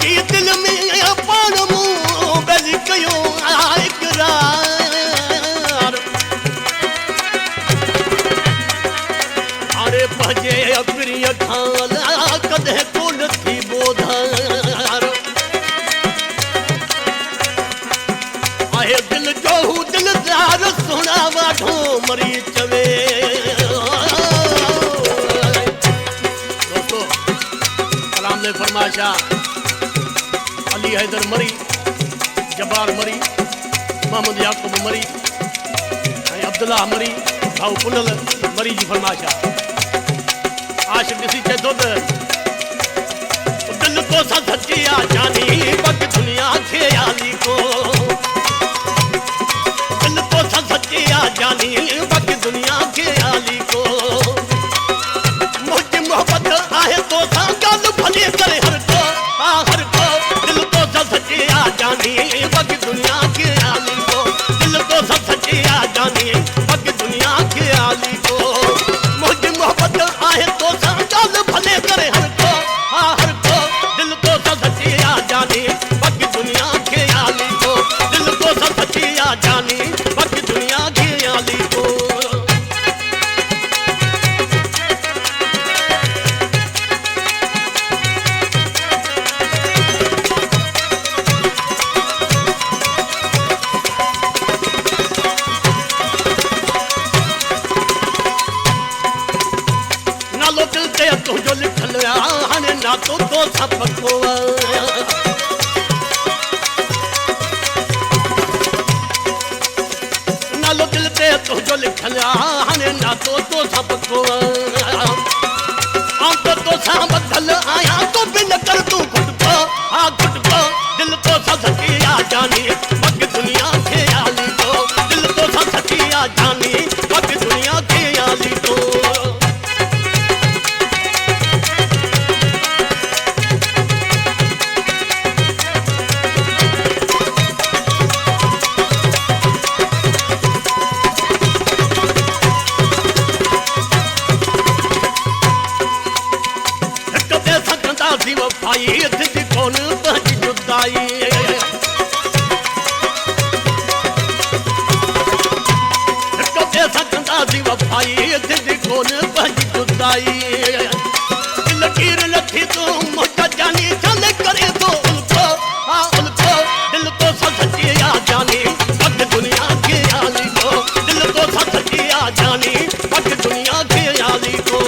बाक़ी दिल में पाण मूं बेली कयो इकरार हाणे पंहिंजे अॻरीअ खां कॾहिं कोन थी ॿोधार आहे दिल जो हू दिलदार सुहिणा वाढो मरी चवे ने फरमाशा अली हैदर मरी जब्बार मरी मोहम्मद याकूब मरी अब्दुल्ला मरी भाऊ पुनल मरी जी फरमाशा आशिक़ ॾिसी चए थो त दिल तो सा सची आ जानी बाक़ी दुनिया खे आली को दिल तो सा सची आ जानी बाक़ी दुनिया खे आली को मुझ मोहब्बत आहे तो सा भले करे हर को दिल तो सब सच्ची आ जानी बाकी दुनिया के आली को दिल तो सब सच्ची आ जानी बाकी दुनिया के आली को मुझ मोहब्बत आहे तो संगाल भले करे हर को दिल तो सब सच्ची आ जानी बाकी दुनिया के आली को दिल तो सब सच्ची आ जानी बाकी दुनिया के आली को तुझो लिखल हाणे नातो तो छपको नालो दिल ते तुझो लिखल हाणे नातो तो छपको आम तो सा बदल आया तो बिन कर तू खुटको खुटको दिल तो सा सच्ची आ जानी बाकी दुनिया के आली को दिल तो सा सच्ची आ जानी बाकी दुनिया के आली को वफाई थी कौन पंहिंजी जुदाई सकंदासी वफाई थी कौन पंहिंजी जुदाई लकीर नथी तूं मुझ जानी चल करे तो उल्को उल्को दिल तो सच्ची आ जानी बाकी दुनिया के आली को दिल तो सच्ची आ जानी बाकी दुनिया के आली को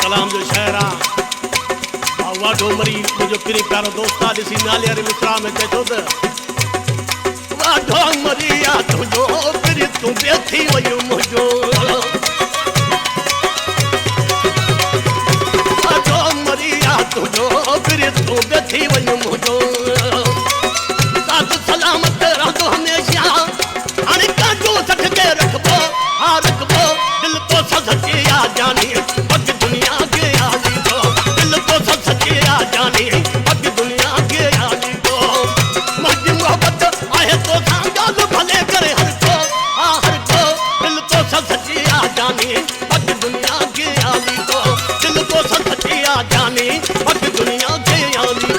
कलाम जो शायर वाढो मरी मुझो पिरी प्यारो दोस्ता ॾिसी नाले वारे मिसरा में चए थो त वाढो मरी आ तुंहिंजो पिरी तूं बेथी वञो मुंहिंजो वाढो मरी आ तुंहिंजो पिरी तूं बेथी वञो मुंहिंजो साथ सलामत रहंदो हमेशा हाणे कांटो सठ के रखबो रखबो दिल तो सच्ची आ जानी बाकी दुनिया के आली को दिल तो सब सच्ची आ जानी बाकी दुनिया के आली को मुझ मोहब्बत आहे तो संगाल भले करे हर को दिल तो सब सच्ची आ जानी बाकी दुनिया के आली को दिल तो सब सच्ची आ जानी बाकी दुनिया के आली